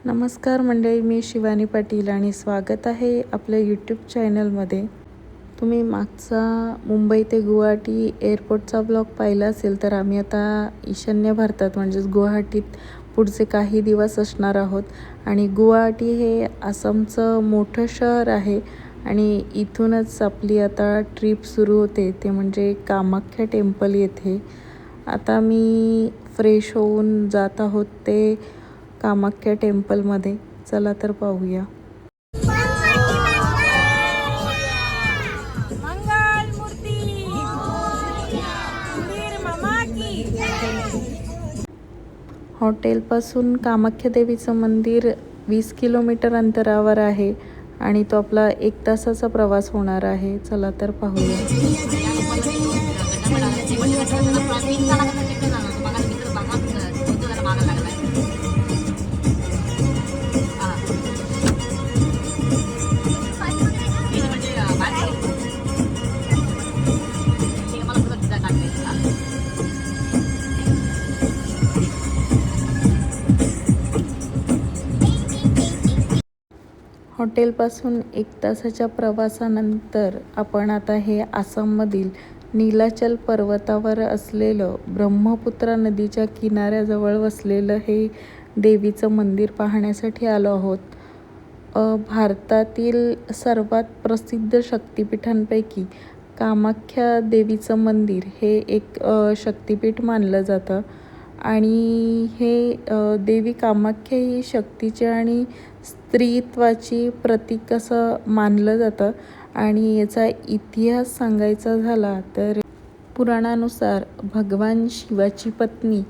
नमस्कार मंडळी, मी शिवानी पाटील आणि स्वागत आहे आपल्या यूट्यूब चॅनलमध्ये. तुम्ही मागचा मुंबई ते गुवाहाटी एअरपोर्टचा ब्लॉग पाहिला असेल तर आम्ही आता ईशान्य भारतात म्हणजेच गुवाहाटीत पुढचे काही दिवस असणार आहोत. आणि गुवाहाटी हे आसामचं मोठं शहर आहे आणि इथूनच आपली आता ट्रिप सुरू होते, ते म्हणजे कामाख्या टेम्पल येथे. आता मी फ्रेश होऊन जात आहोत ते कामाख्या टेम्पलमध्ये. चला तर पाहूया. हॉटेलपासून कामाख्या देवीचं मंदिर 20 किलोमीटर अंतरावर आहे आणि तो आपला 1 तासाचा प्रवास होणार आहे. चला तर पाहूया. हॉटेलपासून 1 तासाच्या प्रवासानंतर आपण आता हे आसाममधील नीलाचल पर्वतावर असलेलं ब्रह्मपुत्रा नदीच्या किनाऱ्याजवळ वसलेलं हे देवीचं मंदिर पाहण्यासाठी आलो आहोत. भारतातील सर्वात प्रसिद्ध शक्तिपीठांपैकी कामाख्या देवीचं मंदिर हे एक शक्तिपीठ मानलं जातं. आणि हे देवी कामाख्या ही शक्तीचे आणि स्त्रीत्वाची प्रतीक असं मानलं जातं. आणि याचा इतिहास सांगायचा झाला तर पुराणानुसार भगवान शिवाची पत्नी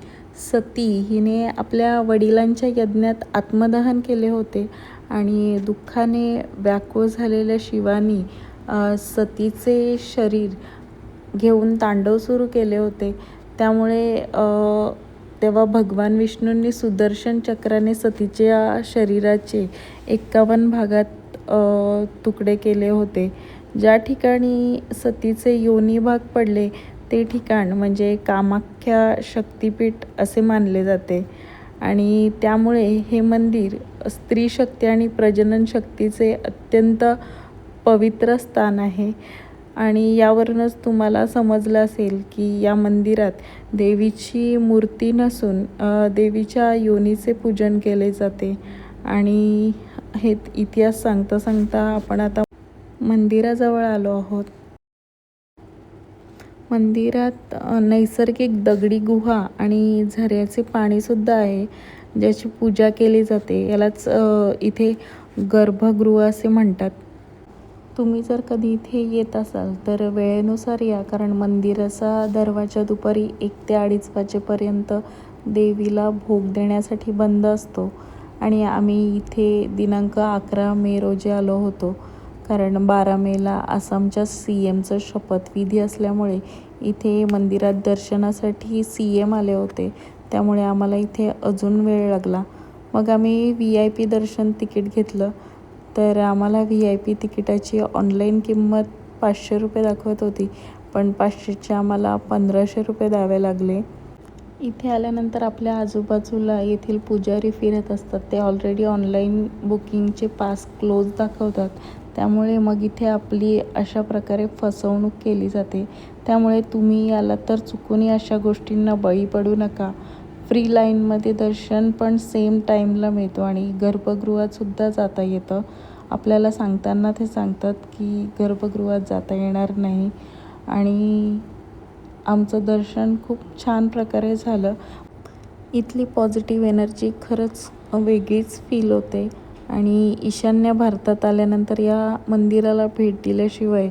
सती हिने आपल्या वडिलांच्या यज्ञात आत्मदहन केले होते आणि दुःखाने व्याकुळ झालेल्या शिवानी सतीचे शरीर घेऊन तांडव सुरू केले होते. त्यामुळे तेव्हा भगवान विष्णूंनी सुदर्शन चक्राने सतीच्या शरीराचे 51 भागात तुकडे केले होते. ज्या ठिकाणी सतीचे योनी भाग पडले ते ठिकाण म्हणजे कामाख्या शक्तिपीठ असे मानले जाते. आणि त्यामुळे हे मंदिर स्त्री शक्ती आणि प्रजनन शक्तीचे अत्यंत पवित्र स्थान आहे. आणि यावरूनच तुम्हाला समजलं असेल की या मंदिरात देवीची मूर्ती नसून देवीच्या योनीचे पूजन केले जाते. आणि हे इतिहास सांगता सांगता आपण आता मंदिराजवळ आलो आहोत. मंदिरात नैसर्गिक दगडी गुहा आणि झऱ्याचे पाणीसुद्धा आहे, ज्याची पूजा केली जाते. यालाच इथे गर्भगृह असे म्हणतात. तुम्ही जर कधी इथे येत असाल तर वेळेनुसार या, कारण मंदिराचा दरवाजा दुपारी 1 ते 2:30 वाजेपर्यंत देवीला भोग देण्यासाठी बंद असतो. आणि आम्ही इथे दिनांक 11 मे रोजी आलो होतो, कारण 12 मेला आसामच्या CMचं शपथविधी असल्यामुळे इथे मंदिरात दर्शनासाठी CM आले होते. त्यामुळे आम्हाला इथे अजून वेळ लागला. मग आम्ही VIP दर्शन तिकीट घेतलं. तर आम्हाला VIP तिकिटाची ऑनलाईन किंमत 500 रुपये दाखवत होती, पण 500चे आम्हाला 1500 रुपये द्यावे लागले. इथे आल्यानंतर आपल्या आजूबाजूला येथील पुजारी फिरत असतात. ते ऑलरेडी ऑनलाईन बुकिंगचे पास क्लोज दाखवतात. त्यामुळे मग इथे आपली अशा प्रकारे फसवणूक केली जाते. त्यामुळे तुम्ही आला तर चुकूनही अशा गोष्टींना बळी पडू नका. फ्री लाईनमध्ये दर्शन पण सेम टाईमला मिळतो आणि गर्भगृहातसुद्धा जाता येतं. आपल्याला सांगताना ते सांगतात की गर्भगृहात जाता येणार नाही. आणि आमचं दर्शन खूप छान प्रकारे झालं. इथली पॉझिटिव्ह एनर्जी खरंच वेगळीच फील होते. आणि ईशान्य भारतात आल्यानंतर या मंदिराला भेट दिल्याशिवाय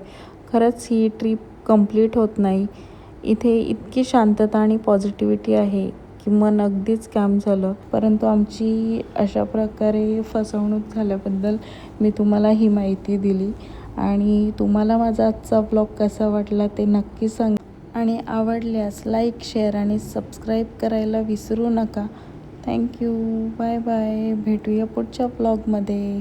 खरंच ही ट्रिप कंप्लीट होत नाही. इथे इतकी शांतता आणि पॉझिटिव्हिटी आहे की मन अगदीच काम झालं. परंतु आमची अशा प्रकारे फसवणूक झाल्याबद्दल मी तुम्हाला ही माहिती दिली. आणि तुम्हाला माझा आजचा ब्लॉग कसा वाटला ते नक्की सांगा. आणि आवडल्यास लाईक, शेअर आणि सबस्क्राईब करायला विसरू नका. थँक्यू. Bye bye. भेटूया पुढच्या ब्लॉगमध्ये.